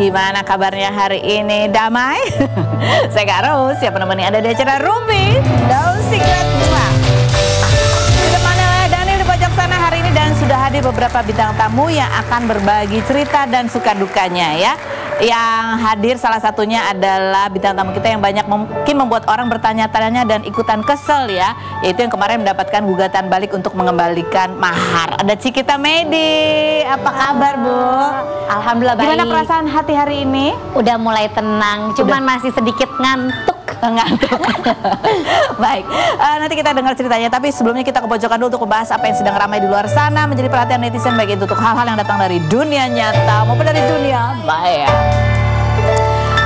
Gimana kabarnya hari ini? Damai? Saya Kak Rose, siapa nemenin Anda di acara Rumpi No Secret 2. Ditemani oleh Daniel di pojok sana hari ini, dan sudah hadir beberapa bintang tamu yang akan berbagi cerita dan suka dukanya ya. Yang hadir salah satunya adalah bintang tamu kita yang banyak mungkin membuat orang bertanya-tanya dan ikutan kesel ya, yaitu yang kemarin mendapatkan gugatan balik untuk mengembalikan mahar. Ada Cikita Medi. Apa kabar, Bu? Alhamdulillah baik. Gimana perasaan hati hari ini? Udah mulai tenang, cuman masih sedikit ngantuk. Baik, nanti kita dengar ceritanya, tapi sebelumnya kita ke pojokan dulu untuk membahas apa yang sedang ramai di luar sana menjadi perhatian netizen, baik itu untuk hal-hal yang datang dari dunia nyata maupun dari dunia maya.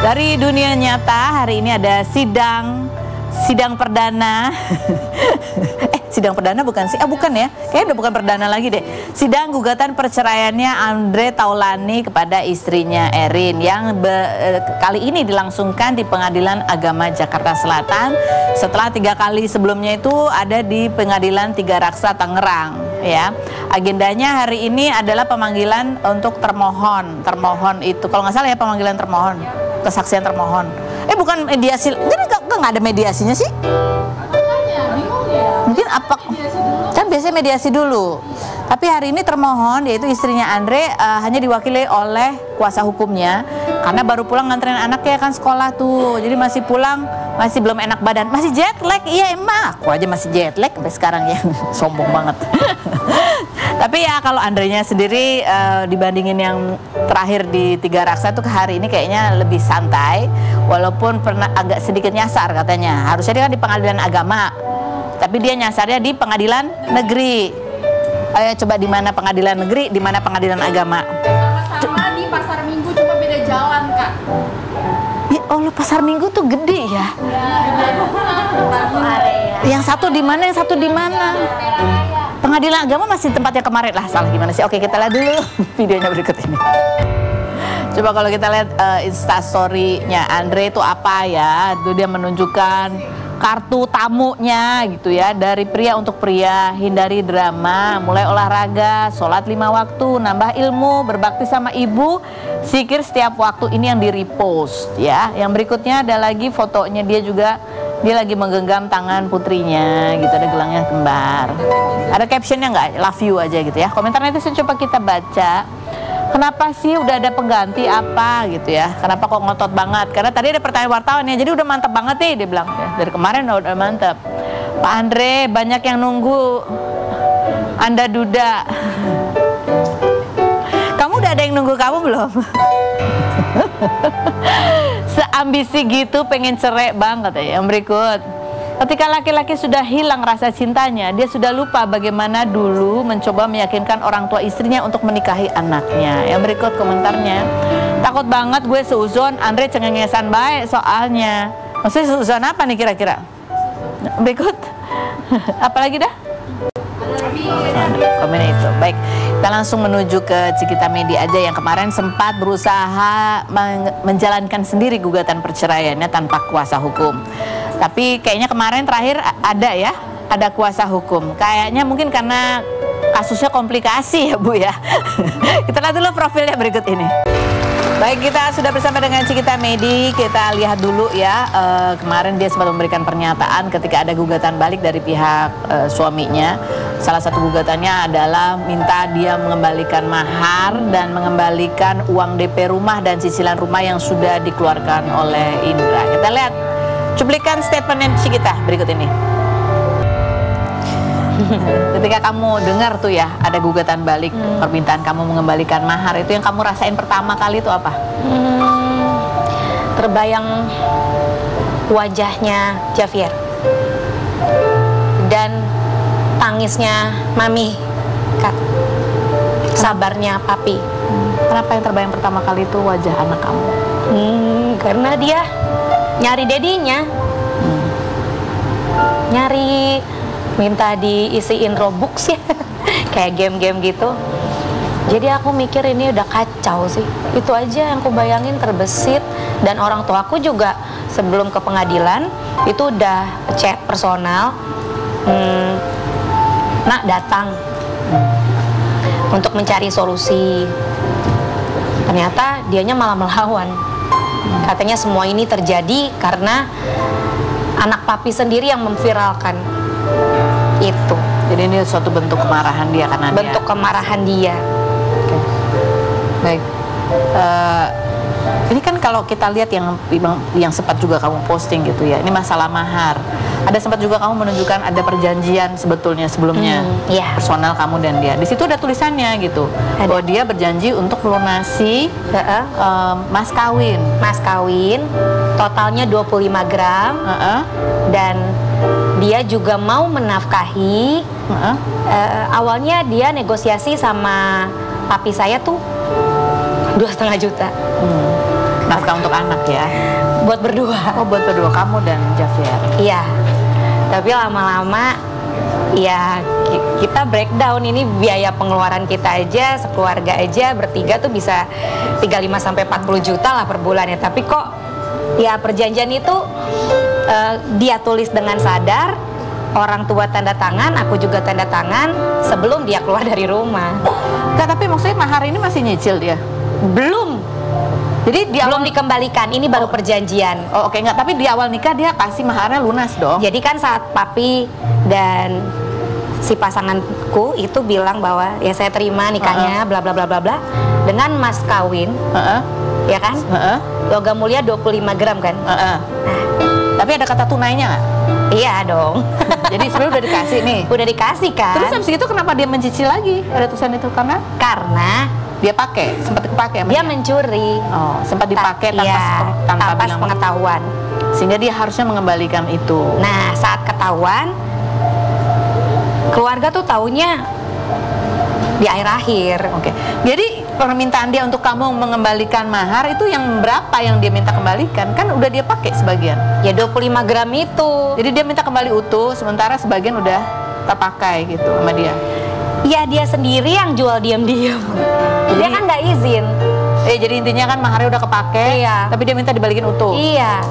Dari dunia nyata hari ini ada sidang perdana. Sidang perdana bukan sih? Bukan ya. Kayaknya udah bukan perdana lagi deh. Sidang gugatan perceraiannya Andre Taulani kepada istrinya Erin yang kali ini dilangsungkan di Pengadilan Agama Jakarta Selatan setelah 3 kali sebelumnya itu ada di Pengadilan Tiga Raksa Tangerang ya. Agendanya hari ini adalah pemanggilan untuk termohon. Termohon itu kalau nggak salah ya, pemanggilan termohon, kesaksian termohon. Bukan mediasi. Nggak ada mediasinya sih? Mungkin apa kan biasanya mediasi dulu, tapi hari ini termohon yaitu istrinya Andre hanya diwakili oleh kuasa hukumnya karena baru pulang nganterin anaknya kan sekolah tuh, jadi masih pulang, masih belum enak badan, masih jet lag. Iya emang aku aja masih jet lag sampai sekarang ya. Sombong banget. Tapi ya kalau Andrenya sendiri dibandingin yang terakhir di Tiga Raksa tuh hari ini kayaknya lebih santai, walaupun pernah agak sedikit nyasar katanya. Harusnya dia kan di Pengadilan Agama, tapi dia nyasarnya di Pengadilan Negeri. Ayo coba di mana Pengadilan Negeri, di mana Pengadilan Agama? Sama-sama di Pasar Minggu, cuma beda jalan, Kak. Ya Allah, Pasar Minggu tuh gede ya. Yang satu di mana, yang satu di mana? Pengadilan Agama masih tempatnya kemarin lah, salah gimana sih? Oke, kita lihat dulu videonya berikut ini. Coba kalau kita lihat instastory-nya Andre itu apa ya? Itu dia menunjukkan kartu tamunya gitu ya, dari pria untuk pria, hindari drama, mulai olahraga, sholat 5 waktu, nambah ilmu, berbakti sama ibu, zikir setiap waktu. Ini yang di repost ya. Yang berikutnya ada lagi fotonya dia juga, dia lagi menggenggam tangan putrinya gitu, ada gelangnya kembar. Ada captionnya nggak? Love you aja gitu ya. Komentar netizen coba kita baca. Kenapa sih udah ada pengganti apa gitu ya? Kenapa kok ngotot banget? Karena tadi ada pertanyaan wartawan ya, jadi udah mantep banget nih dia bilang ya. Dari kemarin udah mantep. Pak Andre, banyak yang nunggu Anda duda. Kamu udah ada yang nunggu kamu belum? Seambisi gitu pengen cerai bang katanya. Yang berikut, ketika laki-laki sudah hilang rasa cintanya, dia sudah lupa bagaimana dulu mencoba meyakinkan orang tua istrinya untuk menikahi anaknya. Yang berikut komentarnya, takut banget gue seuzon, Andre cengengesan baik soalnya. Maksudnya seuzon apa nih kira-kira? Berikut, apalagi dah? Komen itu. Baik, kita langsung menuju ke Cikita Medi aja yang kemarin sempat berusaha menjalankan sendiri gugatan perceraiannya tanpa kuasa hukum. Tapi kayaknya kemarin terakhir ada kuasa hukum. Kayaknya mungkin karena kasusnya komplikasi ya Bu ya. Kita lihat dulu profilnya berikut ini. Baik, kita sudah bersama dengan Cikita Medi. Kita lihat dulu ya, kemarin dia sempat memberikan pernyataan ketika ada gugatan balik dari pihak suaminya. Salah satu gugatannya adalah minta dia mengembalikan mahar dan mengembalikan uang DP rumah dan cicilan rumah yang sudah dikeluarkan oleh Indra. Kita lihat cuplikan statementnya Cikita berikut ini. Ketika kamu dengar tuh ya ada gugatan balik, permintaan kamu mengembalikan mahar, itu yang kamu rasain pertama kali itu apa? Terbayang wajahnya Javier dan tangisnya Mami, Kak. Sabarnya Papi. Kenapa yang terbayang pertama kali itu wajah anak kamu? Karena dia nyari dedinya, nyari, minta diisiin Robux ya, kayak game-game gitu. Jadi aku mikir ini udah kacau sih. Itu aja yang aku bayangin, terbesit. Dan orang tua aku juga sebelum ke pengadilan itu udah chat personal, nak datang untuk mencari solusi. Ternyata dianya malah melawan. Katanya semua ini terjadi karena anak papi sendiri yang memviralkan itu. Jadi ini suatu bentuk kemarahan dia karena Bentuk kemarahan dia. Baik. Ini kan kalau kita lihat yang sempat juga kamu posting gitu ya, ini masalah mahar. Ada sempat juga kamu menunjukkan ada perjanjian sebetulnya sebelumnya, iya. personal kamu dan dia. Di situ ada tulisannya gitu, bahwa dia berjanji untuk melunasi mas kawin. Mas kawin, totalnya 25 gram, dan dia juga mau menafkahi. Awalnya dia negosiasi sama papi saya tuh 2,5 juta. Nafkah untuk anak ya? Buat berdua. Oh, buat berdua, kamu dan Javier. Iya. Tapi lama-lama ya kita breakdown, ini biaya pengeluaran kita aja, sekeluarga aja bertiga tuh bisa 35 sampai 40 juta lah per bulan ya. Tapi kok ya perjanjian itu dia tulis dengan sadar, orang tua tanda tangan, aku juga tanda tangan sebelum dia keluar dari rumah. Enggak, tapi maksudnya mahar ini masih nyicil dia? Belum. Jadi belum dikembalikan, ini baru perjanjian. Oh, oke, enggak, tapi di awal nikah dia kasih maharnya lunas dong. Jadi kan saat papi dan si pasanganku itu bilang bahwa ya saya terima nikahnya bla bla bla bla bla dengan mas kawin. Ya kan? Logam mulia 25 gram kan? Tapi ada kata tunainya nggak? Iya dong. Jadi sebenarnya udah dikasih nih. Udah dikasih kan? Terus habis itu kenapa dia mencicil lagi? Ada tulisan itu karena dia pakai, sempat dipakai. Dia mencuri. Oh, sempat dipakai tanpa pengetahuan. Sehingga dia harusnya mengembalikan itu. Nah, saat ketahuan, keluarga tuh taunya di akhir-akhir. Oke. Jadi permintaan dia untuk kamu mengembalikan mahar itu yang berapa yang dia minta kembalikan? Kan udah dia pakai sebagian. Ya 25 gram itu. Jadi dia minta kembali utuh, sementara sebagian udah terpakai gitu sama dia. Ya dia sendiri yang jual diam-diam. Dia kan nggak izin. Jadi intinya kan maharnya udah kepake, tapi dia minta dibalikin utuh. Iya.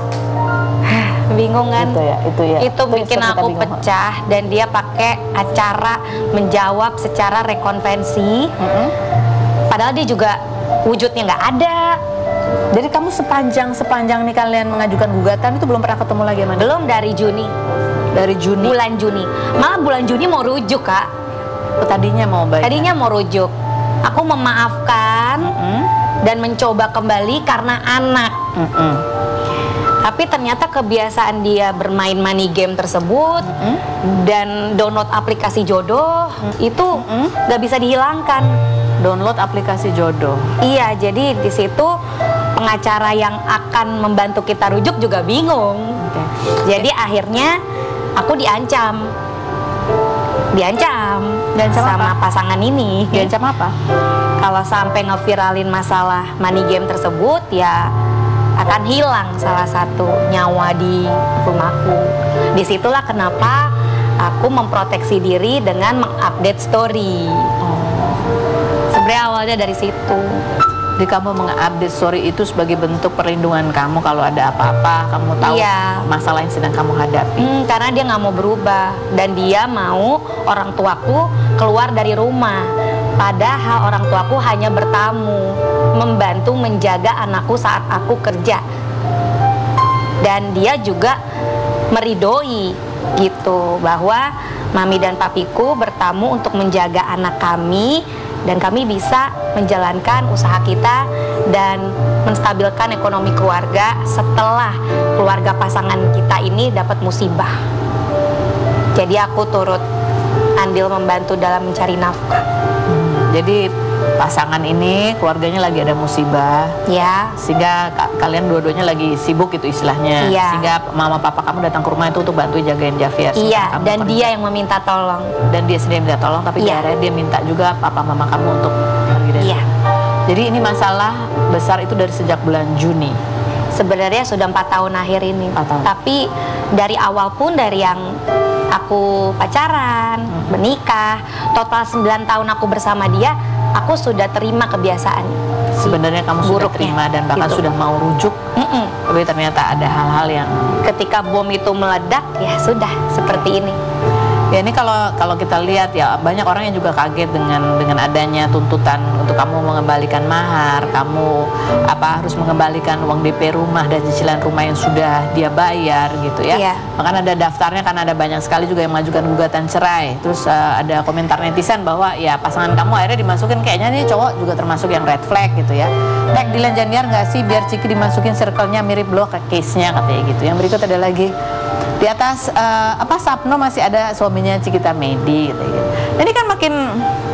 Bingung kan? Itu ya. Itu bikin aku pecah, dan dia pakai acara menjawab secara rekonvensi. Padahal dia juga wujudnya nggak ada. Jadi kamu sepanjang nih kalian mengajukan gugatan itu belum pernah ketemu lagi sama dia? Belum, dari Juni. Dari Juni? Bulan Juni. Malah bulan Juni mau rujuk, Kak. Tadinya mau bayar? Tadinya mau rujuk. Aku memaafkan dan mencoba kembali karena anak. Tapi ternyata kebiasaan dia bermain money game tersebut dan download aplikasi jodoh itu nggak bisa dihilangkan. Download aplikasi jodoh? Iya, jadi di situ pengacara yang akan membantu kita rujuk juga bingung. Jadi akhirnya aku diancam sama pasangan ini. Diancam apa? Kalau sampai ngeviralin masalah money game tersebut, ya akan hilang salah satu nyawa di rumahku. Disitulah kenapa aku memproteksi diri dengan mengupdate story. Sebenarnya awalnya dari situ. Jadi kamu mengupdate story itu sebagai bentuk perlindungan kamu kalau ada apa-apa, kamu tahu masalah yang sedang kamu hadapi. Karena dia nggak mau berubah dan dia mau orang tuaku keluar dari rumah. Padahal orang tuaku hanya bertamu, membantu menjaga anakku saat aku kerja. Dan dia juga meridoi gitu bahwa mami dan papiku bertamu untuk menjaga anak kami, dan kami bisa menjalankan usaha kita dan menstabilkan ekonomi keluarga setelah keluarga pasangan kita ini dapat musibah. Jadi aku turut andil membantu dalam mencari nafkah. Jadi pasangan ini keluarganya lagi ada musibah, ya, sehingga kalian dua-duanya lagi sibuk gitu istilahnya, sehingga mama papa kamu datang ke rumah itu untuk bantu jagain Javier. Iya, dan dia yang meminta tolong. Dan dia sendiri minta tolong, tapi akhirnya dia minta juga papa mama kamu untuk pergi dari rumah. Jadi ini masalah besar itu dari sejak bulan Juni. Sebenarnya sudah 4 tahun akhir ini. 4 tahun. Tapi dari awal pun, dari yang aku pacaran, menikah, total 9 tahun aku bersama dia, aku sudah terima kebiasaan. Sebenarnya kamu sudah terima dan bahkan sudah mau rujuk, tapi ternyata ada hal-hal yang ketika bom itu meledak, ya sudah seperti ini. Ya ini kalau kita lihat ya banyak orang yang juga kaget dengan adanya tuntutan untuk kamu mengembalikan mahar, kamu harus mengembalikan uang DP rumah dan cicilan rumah yang sudah dia bayar gitu ya. Iya. Bahkan ada daftarnya karena ada banyak sekali juga yang mengajukan gugatan cerai. Terus ada komentar netizen bahwa ya pasangan kamu akhirnya dimasukin, kayaknya nih cowok juga termasuk yang red flag gitu ya. Nek Dilan Janiar nggak sih biar Ciki dimasukin circle-nya mirip blok case-nya katanya gitu. Yang berikut ada lagi. Di atas Sapno masih ada suaminya Cikita Medi gitu. Ini kan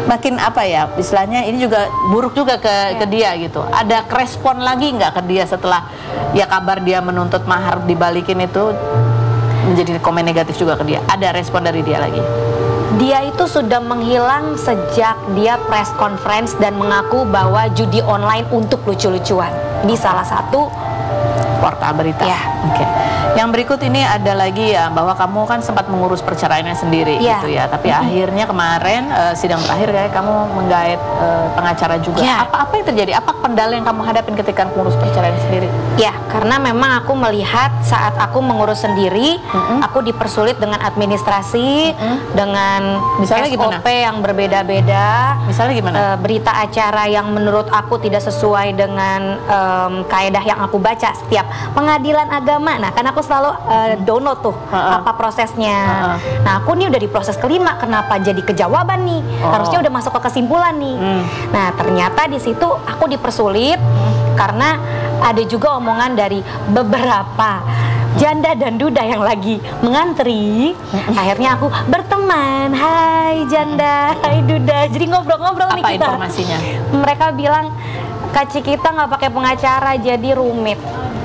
makin apa ya istilahnya, ini juga buruk juga ke dia gitu. Ada respon lagi nggak ke dia setelah ya kabar dia menuntut mahar dibalikin itu menjadi komen negatif juga ke dia? Ada respon dari dia lagi? Dia itu sudah menghilang sejak dia press conference dan mengaku bahwa judi online untuk lucu-lucuan di salah satu portal berita. Ya. Oke. Yang berikut ini ada lagi ya bahwa kamu kan sempat mengurus perceraiannya sendiri gitu ya. Tapi akhirnya kemarin sidang terakhir kayak kamu menggait pengacara juga. Apa yang terjadi? Apa kendala yang kamu hadapin ketika mengurus perceraian sendiri? Ya, karena memang aku melihat saat aku mengurus sendiri, aku dipersulit dengan administrasi, dengan misalnya SOP yang berbeda-beda. Misalnya gimana? Berita acara yang menurut aku tidak sesuai dengan kaedah yang aku baca setiap pengadilan agama. Nah, kan aku selalu download tuh apa prosesnya. Nah, aku nih udah di proses kelima, kenapa jadi kejawaban nih? Harusnya udah masuk ke kesimpulan nih. Nah, ternyata di situ aku dipersulit karena ada juga omongan dari beberapa janda dan duda yang lagi mengantri. Akhirnya aku berteman, hai janda, hai duda. Jadi ngobrol-ngobrol nih kita. Apa informasinya? Mereka bilang Kak Cikita nggak pakai pengacara jadi rumit.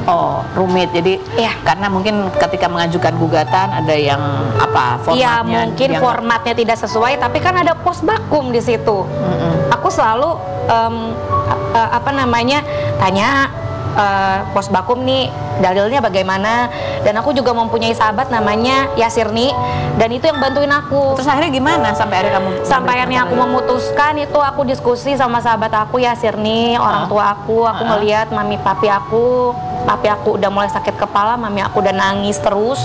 Oh, rumit. Jadi karena mungkin ketika mengajukan gugatan ada yang formatnya? Iya, mungkin formatnya tidak sesuai, tapi kan ada pos bakum di situ. Aku selalu tanya pos bakum nih dalilnya bagaimana, dan aku juga mempunyai sahabat namanya Yasirni, dan itu yang bantuin aku. Terus akhirnya gimana sampai akhirnya aku memutuskan itu, aku diskusi sama sahabat aku Yasirni, orang tua aku ngelihat papi aku udah mulai sakit kepala, mami aku udah nangis terus.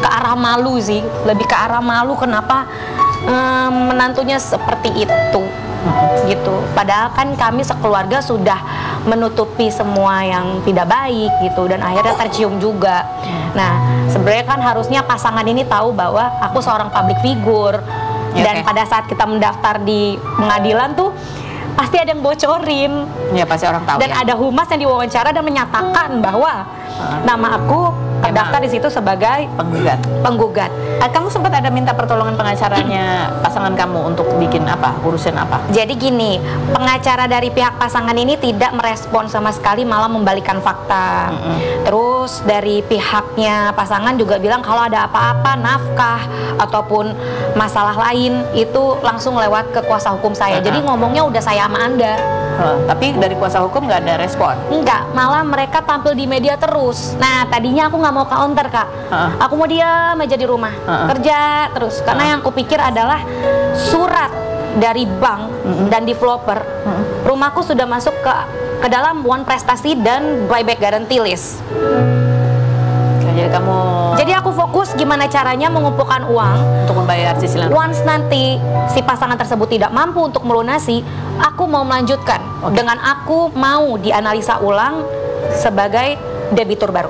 Ke arah malu sih, lebih ke arah malu kenapa menantunya seperti itu. Gitu. Padahal kan kami sekeluarga sudah menutupi semua yang tidak baik gitu, dan akhirnya tercium juga. Nah, sebenarnya kan harusnya pasangan ini tahu bahwa aku seorang public figure, dan pada saat kita mendaftar di pengadilan tuh pasti ada yang bocorin. Ya, pasti orang tahu. Dan ada humas yang diwawancara dan menyatakan bahwa nama aku terdaftar di situ sebagai penggugat. Kamu sempat ada minta pertolongan pengacaranya pasangan kamu untuk bikin urusan apa? Jadi gini, pengacara dari pihak pasangan ini tidak merespon sama sekali, malah membalikan fakta. Terus dari pihaknya pasangan juga bilang kalau ada apa-apa, nafkah ataupun masalah lain itu langsung lewat ke kuasa hukum saya. Jadi ngomongnya udah saya sama Anda. Tapi dari kuasa hukum nggak ada respon? Enggak, malah mereka tampil di media terus. Nah, tadinya aku nggak mau counter, Kak. Aku mau diam aja di rumah, kerja terus. Karena yang kupikir adalah surat dari bank dan developer, rumahku sudah masuk ke dalam One Prestasi dan Buyback Guarantee List. Jadi aku fokus gimana caranya mengumpulkan uang untuk membayar cicilan. Once nanti si pasangan tersebut tidak mampu untuk melunasi, aku mau melanjutkan dengan aku mau dianalisa ulang sebagai debitur baru.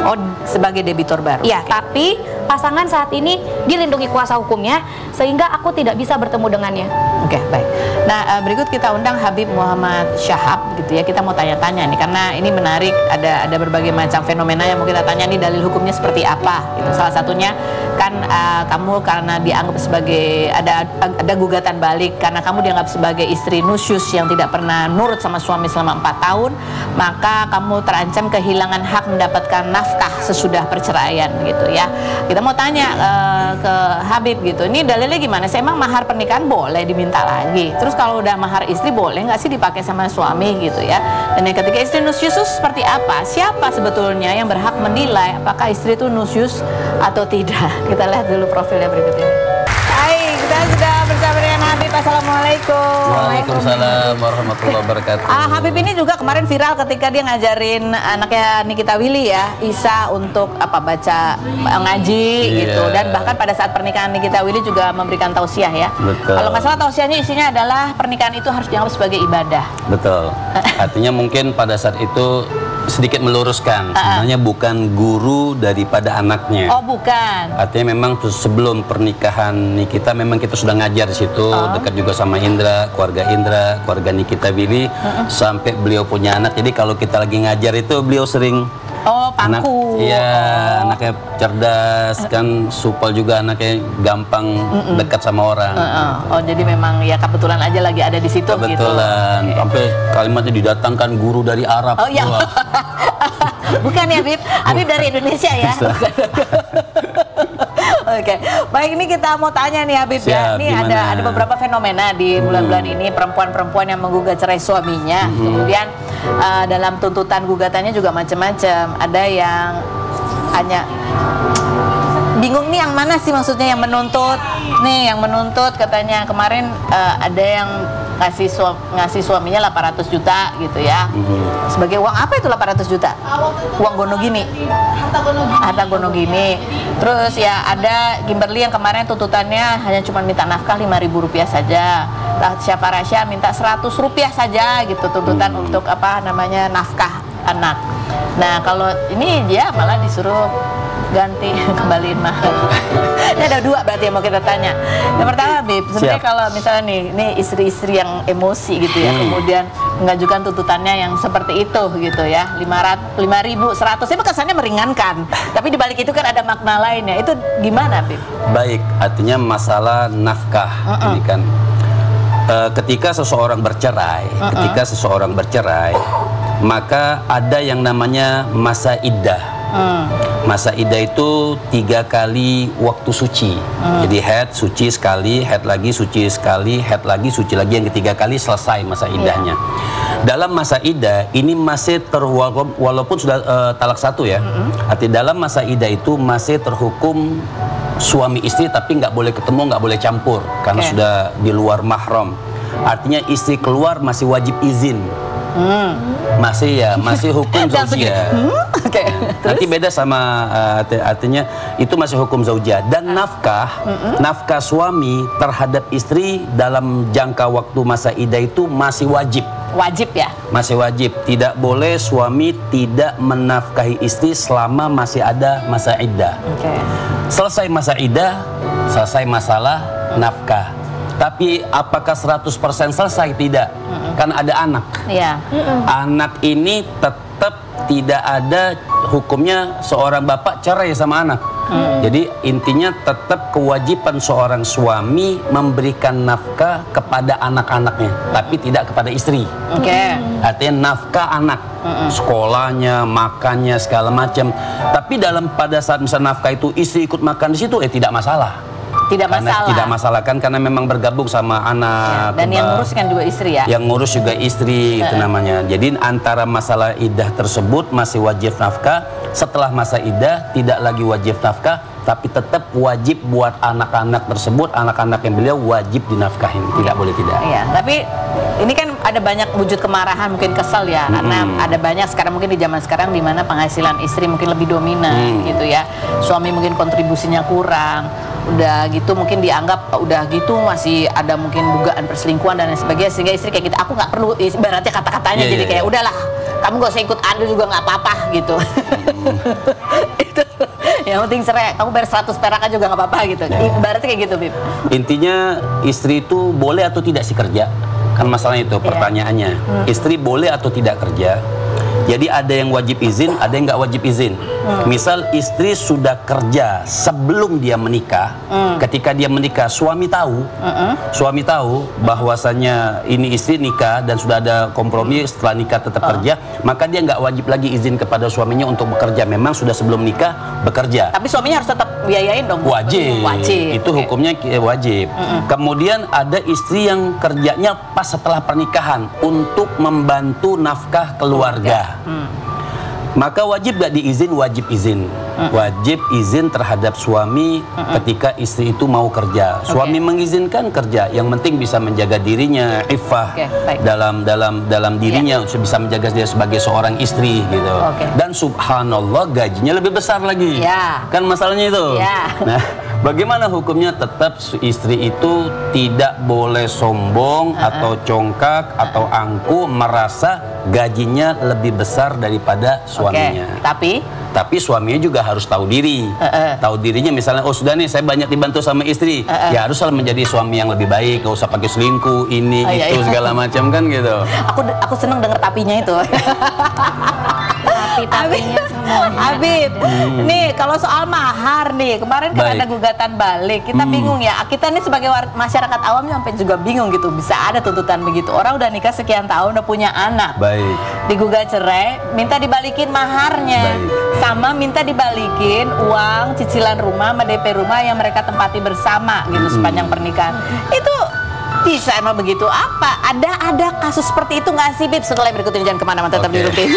Oh, sebagai debitur baru. Ya, tapi pasangan saat ini dilindungi kuasa hukumnya sehingga aku tidak bisa bertemu dengannya. Baik. Nah, berikut kita undang Habib Muhammad Syahab gitu ya. Kita mau tanya-tanya nih karena ini menarik, ada berbagai macam fenomena yang mau kita tanya nih, dalil hukumnya seperti apa gitu. Salah satunya kan kamu karena dianggap sebagai ada gugatan balik karena kamu dianggap sebagai istri nusyus yang tidak pernah nurut sama suami selama 4 tahun, maka kamu terancam kehilangan hak mendapatkan nafkah sesudah perceraian gitu ya. Kita mau tanya ke Habib gitu, ini dalilnya gimana sih? Emang mahar pernikahan boleh diminta lagi? Terus kalau udah mahar istri boleh nggak sih dipakai sama suami gitu ya? Dan yang ketiga, istri nusyus seperti apa? Siapa sebetulnya yang berhak menilai apakah istri itu nusyus atau tidak? Kita lihat dulu profilnya berikut ini. Hai, kita sudah bersama dengan Habib. Assalamualaikum. Assalamualaikum. Waalaikumsalam warahmatullahi wabarakatuh. Habib ini juga kemarin viral ketika dia ngajarin anaknya Nikita Willy ya, Isa untuk baca ngaji gitu, dan bahkan pada saat pernikahan Nikita Willy juga memberikan tausiah ya. Betul. Kalau nggak salah tausiahnya isinya adalah pernikahan itu harus dianggap sebagai ibadah. Betul. Artinya mungkin pada saat itu sedikit meluruskan, sebenarnya bukan guru daripada anaknya. Oh, bukan. Artinya memang sebelum pernikahan Nikita memang kita sudah ngajar di situ, dekat juga sama Indra, keluarga Nikita Willy, sampai beliau punya anak. Jadi kalau kita lagi ngajar itu beliau sering pangku. Anaknya cerdas kan, supel juga anaknya gampang dekat sama orang. Oh, jadi memang ya kebetulan aja lagi ada di situ gitu. Kebetulan. Sampai kalimatnya didatangkan guru dari Arab. Oh iya. Bukan ya, Habib? Habib dari Indonesia ya. Oke, baik, ini kita mau tanya nih Habib. Ya, ini ada beberapa fenomena di bulan-bulan ini, perempuan-perempuan yang menggugat cerai suaminya. Kemudian dalam tuntutan gugatannya juga macam-macam. Ada yang hanya bingung nih yang mana sih maksudnya yang menuntut. Nih yang menuntut katanya kemarin ada yang ngasih suaminya 800 juta gitu ya. Sebagai uang apa itu 800 juta? Uang Gonogini. Harta Gonogini. Terus ya ada Kimberly yang kemarin tuntutannya hanya cuma minta nafkah 5.000 rupiah saja. Syafa Rasya minta 100 rupiah saja gitu tuntutan untuk nafkah anak. Nah kalau ini dia malah disuruh ganti kembaliin mahar. Ini ada dua berarti yang mau kita tanya. Yang pertama, Bib, sebenarnya kalau misalnya ini istri-istri yang emosi gitu ya, kemudian mengajukan tuntutannya yang seperti itu gitu ya, 5.100 itu kesannya meringankan, tapi dibalik itu kan ada makna lainnya. Itu gimana, Bib? Baik, artinya masalah nafkah ini kan ketika seseorang bercerai, maka ada yang namanya masa iddah. Masa iddah itu 3 kali waktu suci. Jadi haid suci sekali, haid lagi suci sekali, haid lagi suci lagi, yang ketiga kali selesai masa iddahnya. Dalam masa iddah ini masih walaupun sudah talak 1 ya. Artinya dalam masa iddah itu masih terhukum suami istri, tapi nggak boleh ketemu, nggak boleh campur karena sudah di luar mahram. Artinya istri keluar masih wajib izin. Masih hukum zaujiyah. Nanti beda sama artinya itu masih hukum zaujiyah. Dan nafkah suami terhadap istri dalam jangka waktu masa iddah itu masih wajib. Wajib ya? Masih wajib. Tidak boleh suami tidak menafkahi istri selama masih ada masa iddah. Selesai masa iddah, selesai masalah nafkah. Tapi apakah 100% selesai? Tidak. Kan ada anak. Anak ini tetap tidak ada hukumnya seorang bapak cerai sama anak. Jadi intinya tetap kewajiban seorang suami memberikan nafkah kepada anak-anaknya, tapi tidak kepada istri. Artinya nafkah anak, sekolahnya, makannya, segala macam. Tapi pada saat misalnya nafkah itu istri ikut makan di situ, tidak masalah. Tidak masalah kan, karena memang bergabung sama anak. Dan yang ngurus kan juga istri ya? Yang ngurus juga istri, itu namanya. Jadi antara masalah iddah tersebut masih wajib nafkah. Setelah masa iddah tidak lagi wajib nafkah, tapi tetap wajib buat anak-anak tersebut, anak-anak yang beliau wajib dinafkahin, tidak boleh tidak. Iya, tapi ini kan ada banyak wujud kemarahan, mungkin kesel ya, karena ada banyak sekarang mungkin di zaman sekarang di mana penghasilan istri mungkin lebih dominan gitu ya, suami mungkin kontribusinya kurang, udah gitu mungkin dianggap udah gitu masih ada mungkin dugaan perselingkuhan dan lain sebagainya, sehingga istri kayak gitu, aku nggak perlu ibaratnya kata-katanya jadi kayak udahlah, kamu gak usah ikut andil juga nggak apa-apa gitu. Itu yang penting cerai, kamu bayar 100 perak aja juga nggak apa-apa gitu. Ibaratnya kayak gitu, Bib. Intinya istri itu boleh atau tidak sih kerja? Kan masalahnya itu pertanyaannya. Istri boleh atau tidak kerja? Jadi ada yang wajib izin, ada yang nggak wajib izin. Misal istri sudah kerja sebelum dia menikah, ketika dia menikah suami tahu bahwasannya ini istri nikah dan sudah ada kompromi setelah nikah tetap kerja, maka dia nggak wajib lagi izin kepada suaminya untuk bekerja. Memang sudah sebelum nikah bekerja. Tapi suaminya harus tetap biayain dong. Wajib. Itu hukumnya wajib. Kemudian ada istri yang kerjanya pas setelah pernikahan untuk membantu nafkah keluarga. Maka wajib gak diizin? Wajib izin. wajib izin terhadap suami ketika istri itu mau kerja. Suami mengizinkan kerja, yang penting bisa menjaga dirinya, iffah dalam dirinya, bisa menjaga dia sebagai seorang istri gitu. Dan subhanallah gajinya lebih besar lagi. Kan masalahnya itu. Nah, bagaimana hukumnya? Tetap istri itu tidak boleh sombong atau congkak atau angkuh, merasa gajinya lebih besar daripada suaminya. Tapi suaminya juga harus tahu diri. Tahu dirinya, misalnya, oh sudah nih saya banyak dibantu sama istri, ya haruslah menjadi suami yang lebih baik, gak usah pakai selingkuh, ini itu segala macam kan gitu. Aku seneng denger tapinya itu. Tapinya semuanya. Habib, nih kalau soal mahar nih, kemarin kan ada gugatan balik, kita bingung ya. Kita nih sebagai masyarakat awam sampai juga bingung gitu, bisa ada tuntutan begitu. Orang udah nikah sekian tahun, udah punya anak, digugat cerai, minta dibalikin maharnya, sama minta dibalikin uang cicilan rumah sama DP rumah yang mereka tempati bersama gitu sepanjang pernikahan. Itu bisa emang begitu apa? Ada kasus seperti itu nggak sih, Bib? Setelah berikut ini jangan kemana-mana, tetap di Rupiah.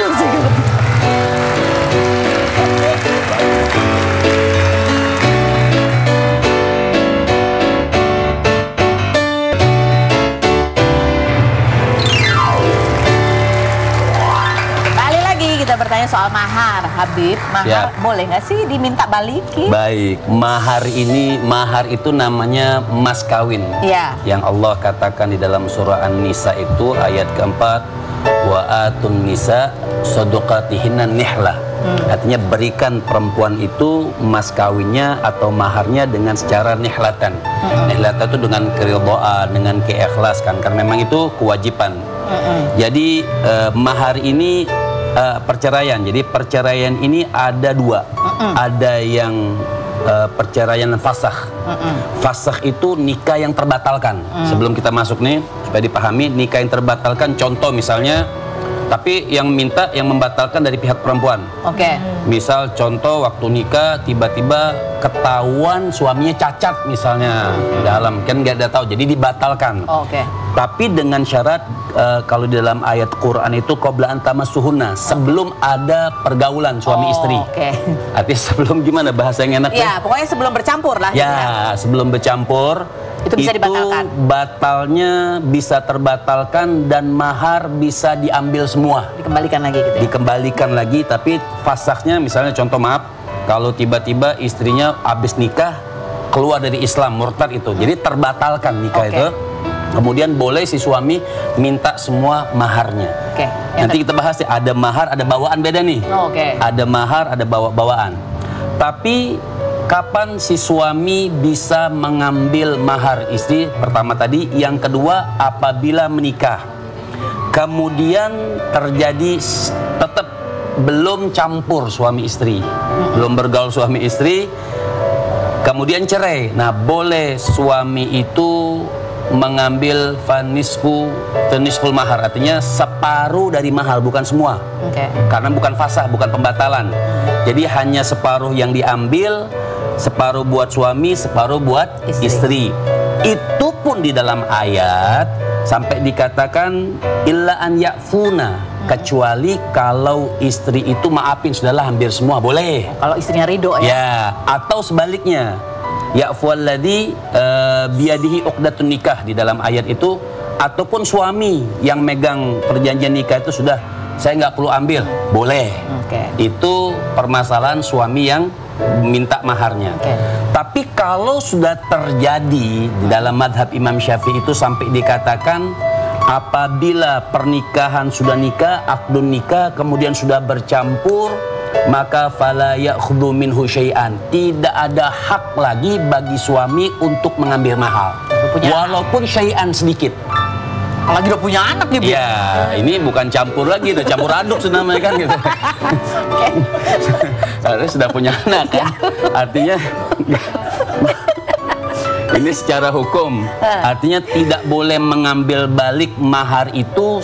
Kita bertanya soal mahar, Habib. Mahar boleh nggak sih diminta balikin? Baik, mahar itu namanya mas kawin. Yang Allah katakan di dalam surah An-Nisa itu ayat keempat, wa atun nisa shadaqatihinna nihlah. Artinya berikan perempuan itu mas kawinnya atau maharnya dengan secara nihlatan. Nihlatan itu dengan keridhaan, dengan keikhlasan, karena memang itu kewajiban. Jadi mahar ini perceraian. Jadi perceraian ini ada dua. Ada yang perceraian fasakh. Fasakh itu nikah yang terbatalkan. Sebelum kita masuk nih, supaya dipahami, nikah yang terbatalkan, contoh misalnya, tapi yang membatalkan dari pihak perempuan. Misal contoh waktu nikah tiba-tiba ketahuan suaminya cacat misalnya, dalam kan nggak ada tahu, jadi dibatalkan. Tapi dengan syarat kalau di dalam ayat Quran itu qabla an tamassuhunna, sebelum ada pergaulan suami istri. Artinya sebelum, gimana bahasa yang enak? Ya, pokoknya sebelum bercampur lah. Ya, sebelum bercampur. Itu bisa dibatalkan. Batalnya bisa terbatalkan dan mahar bisa diambil semua. Dikembalikan lagi gitu ya? Dikembalikan lagi, tapi fasakhnya misalnya contoh maaf, kalau tiba-tiba istrinya habis nikah keluar dari Islam, murtad itu. Jadi terbatalkan nikah itu. Kemudian boleh si suami minta semua maharnya. Nanti kita bahas ya, ada mahar, ada bawaan, beda nih. Ada mahar, ada bawaan. Tapi kapan si suami bisa mengambil mahar istri? Pertama tadi, yang kedua apabila menikah. Kemudian terjadi tetap belum campur suami istri, belum bergaul suami istri, kemudian cerai. Nah, boleh suami itu mengambil fanisful mahar, artinya separuh dari mahar, bukan semua. Karena bukan fasah, bukan pembatalan. Jadi hanya separuh yang diambil, separuh buat suami, separuh buat istri. Itu pun di dalam ayat sampai dikatakan illa an ya'funa, kecuali kalau istri itu maafin, sudahlah hampir semua boleh. Kalau istrinya ridho ya. Atau sebaliknya, ya'fualladzi biyadihi uqdatun nikah di dalam ayat itu, ataupun suami yang megang perjanjian nikah itu sudah, saya nggak perlu ambil, boleh. Itu permasalahan suami yang minta maharnya. Tapi kalau sudah terjadi di dalam madhab Imam Syafi'i itu sampai dikatakan apabila pernikahan sudah nikah, akdun nikah, kemudian sudah bercampur, maka fala ya'khudhu minhu syai'an, tidak ada hak lagi bagi suami untuk mengambil mahar, walaupun syai'an sedikit. Lagi udah punya anak nih, Bu. Ya, ini bukan campur lagi, udah campur aduk namanya kan gitu. Karena sudah punya anak kan. Artinya ini secara hukum, artinya tidak boleh mengambil balik mahar itu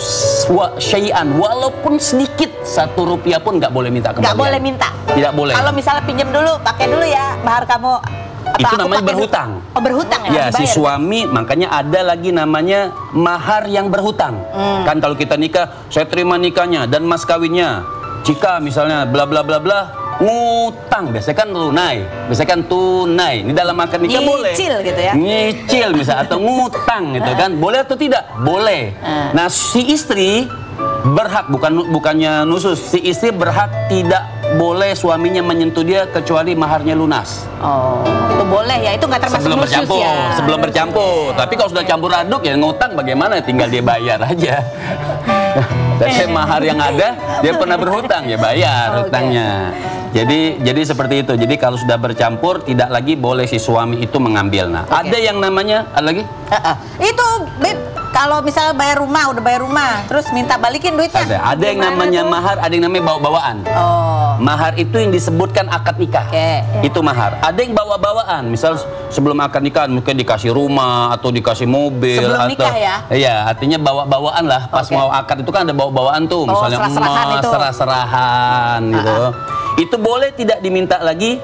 syai'an, walaupun sedikit, 1 rupiah pun nggak boleh minta kembalian. Nggak boleh minta? Tidak boleh. Kalau misalnya pinjam dulu, pakai dulu ya mahar kamu. Itu namanya berhutang. Oh, berhutang ya? Ya, si suami, makanya ada lagi namanya mahar yang berhutang. Kan kalau kita nikah, saya terima nikahnya dan mas kawinnya. Jika misalnya bla bla bla bla, ngutang, biasanya kan lunai, biasanya kan tunai. Ini dalam akad nikah boleh. Nyicil gitu ya. Nyicil misalnya atau ngutang gitu kan. Boleh atau tidak? Boleh. Nah, si istri berhak, bukannya nusus, si istri berhak tidak boleh suaminya menyentuh dia kecuali maharnya lunas. Oh, itu boleh ya, itu nggak termasuk Sebelum nusyus bercampur, ya. sebelum bercampur. Tapi kalau sudah campur aduk ya ngutang bagaimana? Tinggal dia bayar aja. Dari mahar yang ada, dia pernah berhutang ya bayar hutangnya. Jadi seperti itu. Jadi kalau sudah bercampur tidak lagi boleh si suami itu mengambil. Nah, ada yang namanya ada lagi? Itu Beb, kalau misalnya udah bayar rumah, terus minta balikin duitnya. Ada yang namanya mahar, ada yang namanya bawa-bawaan. Oh. Mahar itu yang disebutkan akad nikah. Itu mahar. Ada yang bawa-bawaan. Misal sebelum akad nikah mungkin dikasih rumah atau dikasih mobil. Sebelum nikah ya? Iya, artinya bawa-bawaan lah. Pas mau akad itu kan ada bawa-bawaan tuh. Misalnya emas, serah-serahan gitu. Itu boleh tidak diminta lagi.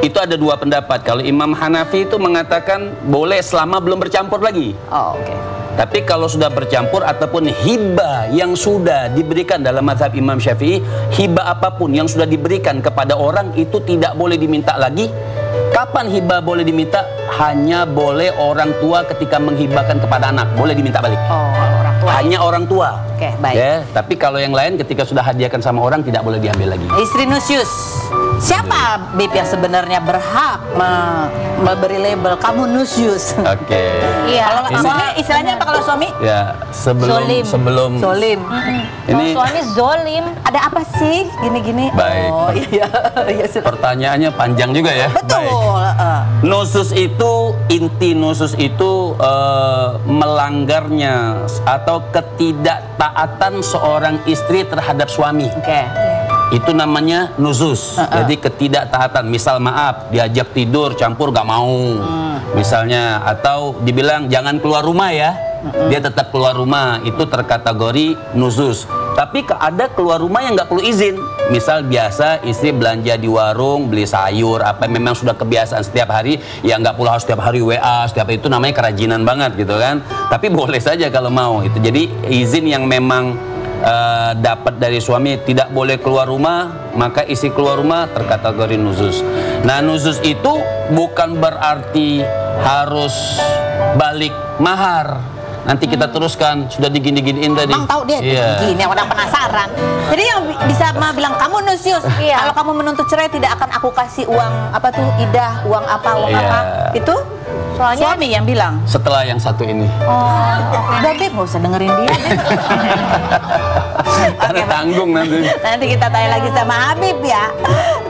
Itu ada dua pendapat. Kalau Imam Hanafi itu mengatakan boleh selama belum bercampur lagi. Oh, oke. Tapi kalau sudah bercampur ataupun hibah yang sudah diberikan dalam mazhab Imam Syafi'i, hibah apapun yang sudah diberikan kepada orang itu tidak boleh diminta lagi. Kapan hibah boleh diminta? Hanya boleh orang tua ketika menghibahkan kepada anak, boleh diminta balik. Oh, kalau orang tua. Hanya orang tua. Oke, baik. Ya, tapi kalau yang lain ketika sudah hadiahkan sama orang tidak boleh diambil lagi. Istri nusyus. Siapa Bib yang sebenarnya berhak memberi label kamu nusyus? Oke. Iya. Kalau suami istilahnya apa kalau suami? Ya, sebelum Zolim. Kalau suami zolim. Ada apa sih gini-gini? Baik. Oh iya. Pertanyaannya panjang juga ya. Betul. Nusus itu, inti nusus itu melanggarnya atau ketidaktaatan seorang istri terhadap suami. Oke. Itu namanya nusus. Jadi ketidaktaatan. Misal maaf, diajak tidur campur gak mau. Misalnya, atau dibilang jangan keluar rumah ya. Dia tetap keluar rumah. Itu terkategori nusus. Tapi ada keluar rumah yang nggak perlu izin. Misal biasa istri belanja di warung, beli sayur, apa memang sudah kebiasaan setiap hari, ya nggak perlu harus setiap hari WA, setiap itu namanya kerajinan banget gitu kan. Tapi boleh saja kalau mau. Itu jadi izin yang memang dapat dari suami, tidak boleh keluar rumah, maka istri keluar rumah terkategori nusus. Nah, nusus itu bukan berarti harus balik mahar. Nanti kita teruskan, sudah digini-giniin tadi. Bang tahu dia gini, orang penasaran. Jadi yang bisa bilang kamu nusyus, kalau kamu menuntut cerai tidak akan aku kasih uang apa tuh idah, uang apa, itu soalnya suami yang bilang. Setelah yang satu ini. Oh, udah Beb, nggak usah dengerin dia. Karena tanggung nanti. Nanti kita tanya lagi sama Habib ya.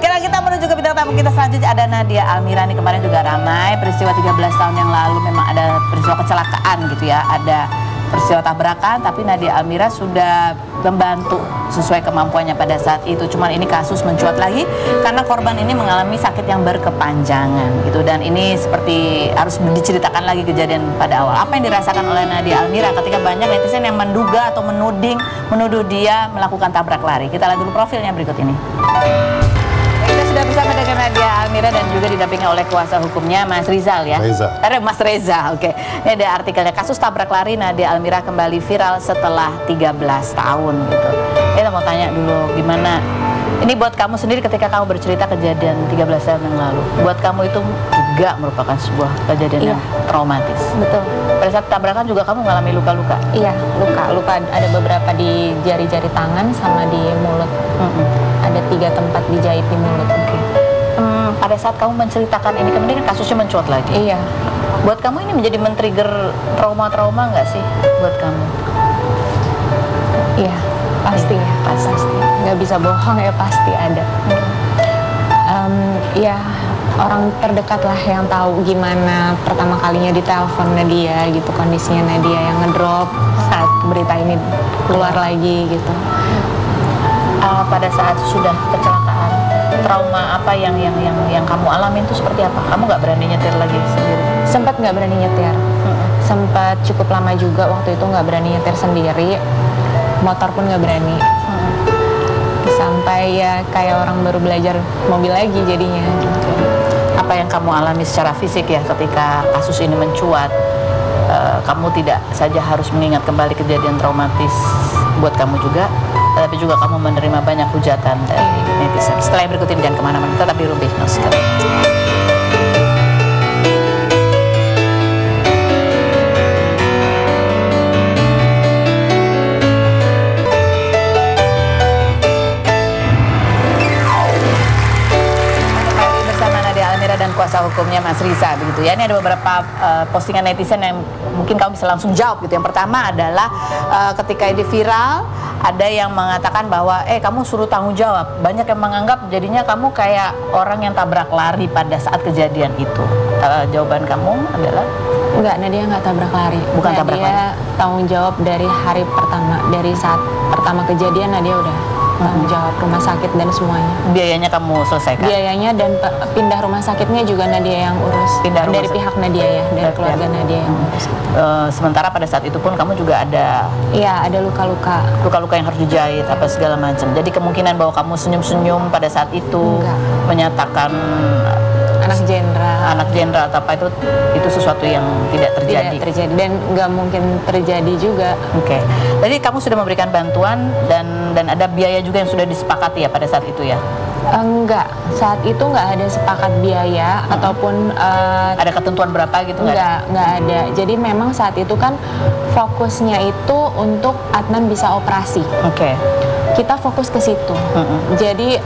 Sekarang kita menuju ke bintang tamu kita selanjutnya, ada Nadia Almira. Nih kemarin juga ramai peristiwa 13 tahun yang lalu, memang ada peristiwa kecelakaan gitu ya, ada peristiwa tabrakan, tapi Nadia Almira sudah membantu sesuai kemampuannya pada saat itu. Cuman ini kasus mencuat lagi karena korban ini mengalami sakit yang berkepanjangan gitu, dan ini seperti harus diceritakan lagi kejadian pada awal. Apa yang dirasakan oleh Nadia Almira ketika banyak netizen yang menduga atau menuduh dia melakukan tabrak lari. Kita lihat dulu profilnya berikut ini. Kita sudah bersama dengan Nadia Almira dan juga didampingi oleh kuasa hukumnya Mas Rizal ya. Mas Reza, oke. Ini ada artikelnya, kasus tabrak lari Nadia Almira kembali viral setelah 13 tahun gitu. Kita mau tanya dulu gimana ini buat kamu sendiri ketika kamu bercerita kejadian 13 tahun yang lalu. Buat kamu itu juga merupakan sebuah kejadian yang traumatis. Betul. Pada saat tabrakan juga kamu mengalami luka-luka? Iya, luka ada beberapa di jari-jari tangan sama di mulut. Ada 3 tempat dijahit di mulut. Pada saat kamu menceritakan ini, kemudian kasusnya mencuat lagi. Iya. Buat kamu ini menjadi men-trigger trauma-trauma nggak sih buat kamu? Iya, pasti ya, pasti. Nggak bisa bohong ya, pasti ada. Ya, orang terdekat lah yang tahu gimana pertama kalinya ditelepon Nadia gitu, kondisinya Nadia yang ngedrop saat berita ini keluar lagi gitu. Pada saat sudah kecelakaan, trauma apa yang kamu alamin itu seperti apa? Kamu nggak berani nyetir lagi sendiri? Sempat nggak berani nyetir. Sempat cukup lama juga waktu itu nggak berani nyetir sendiri. Motor pun nggak berani. Sampai ya kayak orang baru belajar mobil lagi jadinya. Apa yang kamu alami secara fisik ya ketika kasus ini mencuat? Kamu tidak saja harus mengingat kembali kejadian traumatis buat kamu juga, tetapi juga kamu menerima banyak hujatan dari netizen. Setelah yang berikut ini jangan kemana-mana, tetap di Rumpi Hipnosis. Dan kuasa hukumnya Mas Riza begitu ya. Ini ada beberapa postingan netizen yang mungkin kamu bisa langsung jawab gitu. Yang pertama adalah ketika ini viral, ada yang mengatakan bahwa kamu suruh tanggung jawab. Banyak yang menganggap jadinya kamu kayak orang yang tabrak lari pada saat kejadian itu. Jawaban kamu adalah Enggak, Nadia nggak tabrak lari. Bukan tabrak lari. Nadia tanggung jawab dari hari pertama, dari saat pertama kejadian Nadia udah tanggung jawab rumah sakit dan semuanya. Biayanya kamu selesaikan? Biayanya dan pindah rumah sakitnya juga Nadia yang urus. Pindah rumah dari pihak Nadia ya, dari keluarga Nadia yang urus. Sementara pada saat itu pun kamu juga ada? Iya, ada luka-luka. Luka-luka yang harus dijahit apa segala macam. Jadi kemungkinan bahwa kamu senyum-senyum pada saat itu menyatakan anak jenderal atau apa itu sesuatu yang tidak terjadi. Tidak terjadi dan nggak mungkin terjadi juga. Oke. Jadi kamu sudah memberikan bantuan dan ada biaya juga yang sudah disepakati ya pada saat itu ya? Enggak, saat itu nggak ada sepakat biaya ataupun ada ketentuan berapa gitu? Nggak ada. Jadi memang saat itu kan fokusnya itu untuk Adnan bisa operasi. Oke. Kita fokus ke situ. Jadi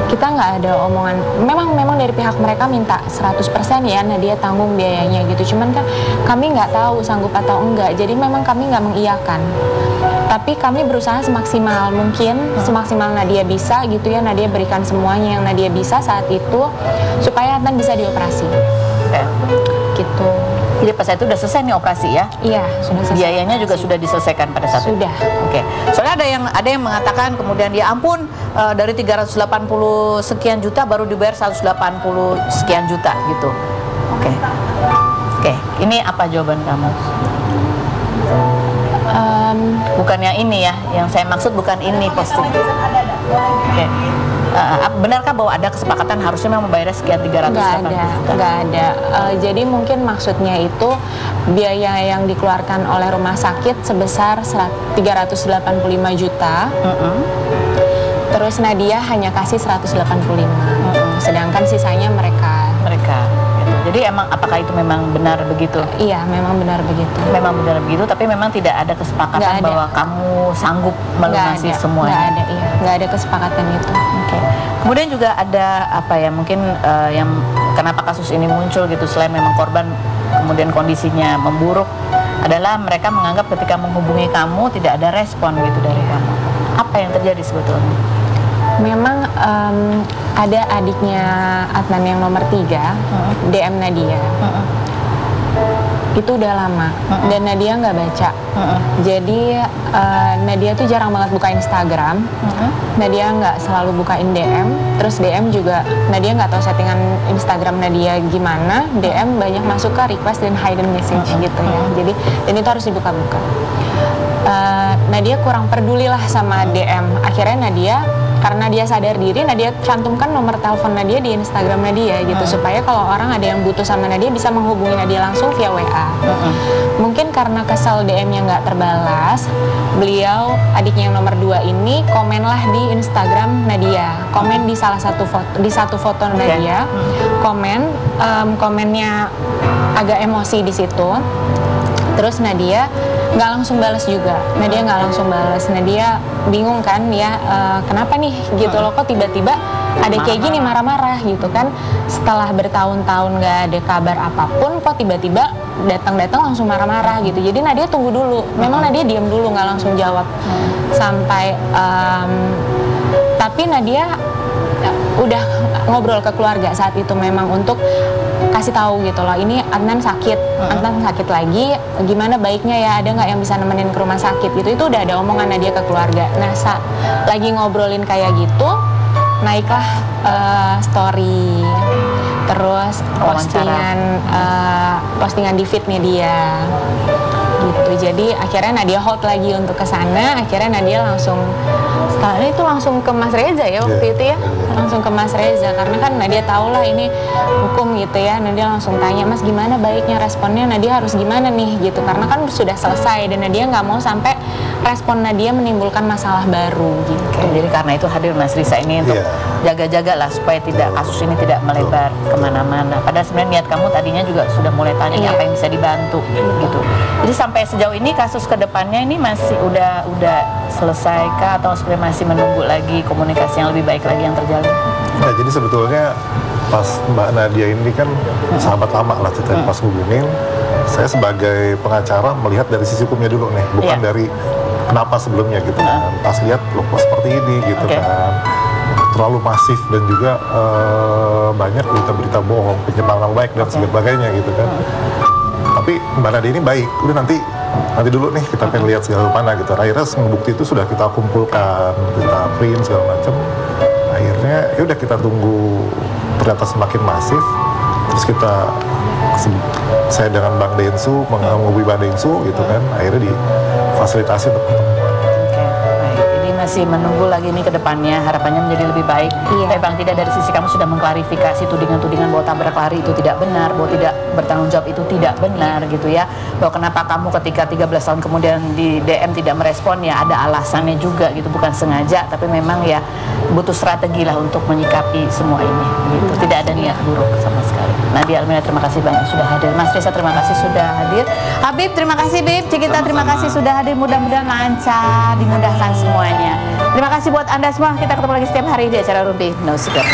kita nggak ada omongan. Memang dari pihak mereka minta 100% ya Nadia tanggung biayanya gitu. Cuman kan kami nggak tahu sanggup atau enggak. Jadi memang kami nggak mengiyakan. Tapi kami berusaha semaksimal mungkin, semaksimal Nadia bisa gitu ya. Nadia berikan semuanya yang Nadia bisa saat itu supaya Adnan bisa dioperasi. Gitu. Jadi pas itu udah selesai nih operasi ya? Iya, sudah selesai. Biayanya juga sudah diselesaikan pada saat sudah. Oke. Soalnya ada yang mengatakan kemudian ya ampun dari 380 sekian juta baru dibayar 180 sekian juta gitu. Oke. Ini apa jawaban kamu? Bukannya ini ya, yang saya maksud bukan ini posting. Oke. Benarkah bahwa ada kesepakatan harusnya memang membayar sekian 380 juta? Nggak ada. Jadi mungkin maksudnya itu biaya yang dikeluarkan oleh rumah sakit sebesar 385 juta. Terus Nadia hanya kasih 185. Sedangkan sisanya mereka. Gitu. Jadi emang apakah itu memang benar begitu? Iya, memang benar begitu. Memang benar begitu, tapi memang tidak ada kesepakatan bahwa kamu sanggup melunasi semuanya. Nggak ada kesepakatan itu. Oke. Kemudian juga ada apa ya mungkin yang kenapa kasus ini muncul gitu selain memang korban kemudian kondisinya memburuk adalah mereka menganggap ketika menghubungi kamu tidak ada respon gitu dari kamu. Apa yang terjadi sebetulnya? Memang ada adiknya Adnan yang nomor 3 DM Nadia. Itu udah lama dan Nadia nggak baca. Jadi Nadia tuh jarang banget buka Instagram. Nadia nggak selalu bukain DM. Terus DM juga Nadia nggak tahu settingan Instagram Nadia gimana. DM banyak masuk ke request dan hidden message gitu ya. Jadi dan itu harus dibuka-buka. Nadia kurang peduli lah sama DM. Akhirnya Nadia karena dia sadar diri, Nadia cantumkan nomor telepon Nadia di Instagram Nadia gitu supaya kalau orang ada yang butuh sama Nadia bisa menghubungi Nadia langsung via WA. Mungkin karena kesal DM-nya nggak terbalas, beliau adiknya yang nomor 2 ini komenlah di Instagram Nadia, komen di salah satu foto Nadia, komennya agak emosi di situ. Terus Nadia nggak langsung balas juga. Nadia nggak langsung balas. Nadia bingung kan ya, kenapa nih gitu loh, kok tiba-tiba ada kayak gini marah-marah gitu kan. Setelah bertahun-tahun nggak ada kabar apapun, kok tiba-tiba datang-datang langsung marah-marah gitu. Jadi Nadia tunggu dulu. Memang Nadia diam dulu, nggak langsung jawab. Sampai tapi Nadia udah ngobrol ke keluarga saat itu memang untuk kasih tahu gitu loh, ini Adnan sakit lagi, gimana baiknya ya, ada nggak yang bisa nemenin ke rumah sakit gitu. Itu udah ada omongan Nadia ke keluarga. Nah lagi ngobrolin kayak gitu, naiklah story, terus postingan di feednya dia gitu. Jadi akhirnya Nadia hold lagi untuk ke sana. Akhirnya Nadia langsung setelah itu langsung ke Mas Reza ya waktu itu ya. langsung ke Mas Reza karena kan Nadia tahu lah ini hukum gitu ya. Nadia langsung tanya, Mas gimana baiknya responnya, Nadia harus gimana nih gitu, karena kan sudah selesai dan Nadia nggak mau sampai respon Nadia menimbulkan masalah baru gitu. Jadi karena itu hadir Mas Risa ini untuk jaga-jaga lah supaya tidak kasus ini tidak melebar kemana-mana. Padahal sebenarnya niat kamu tadinya juga sudah mulai tanya apa yang bisa dibantu gitu. Jadi sampai sejauh ini kasus kedepannya ini masih udah selesai kah atau sebenarnya masih menunggu lagi komunikasi yang lebih baik lagi yang terjalin? Nah, jadi sebetulnya pas Mbak Nadia ini kan sahabat lama lah cerita pas hubungin, saya sebagai pengacara melihat dari sisi hukumnya dulu nih, bukan dari kenapa sebelumnya gitu kan. Pas lihat loh kok seperti ini gitu kan, terlalu masif dan juga banyak berita-berita bohong, pencemaran nama baik dan sebagainya gitu kan. Tapi Mbak Nadia ini baik, udah nanti dulu nih kita pengen lihat segala mana gitu. Akhirnya semua bukti itu sudah kita kumpulkan, kita print segala macam. Akhirnya ya udah kita tunggu ternyata semakin masif. Terus saya dengan Bang Densu menghubungi Bang Densu gitu kan. Akhirnya difasilitasi untuk pertemuan. Masih menunggu lagi nih ke depannya, harapannya menjadi lebih baik. Tapi Bang, tidak dari sisi kamu sudah mengklarifikasi tudingan-tudingan bahwa tabrak lari itu tidak benar, bahwa tidak bertanggung jawab itu tidak benar gitu ya. Bahwa kenapa kamu ketika 13 tahun kemudian di DM tidak merespon, ya ada alasannya juga gitu, bukan sengaja, tapi memang ya butuh strategi lah untuk menyikapi semua ini gitu. Tidak ada niat buruk sama sekali. Nadia Almira, terima kasih banyak sudah hadir. Mas Reza, terima kasih sudah hadir. Habib, terima kasih Bib. Cikita, terima kasih sudah hadir. Mudah-mudahan lancar, dimudahkan semuanya. Terima kasih buat Anda semua. Kita ketemu lagi setiap hari di acara Rumpi No Secret.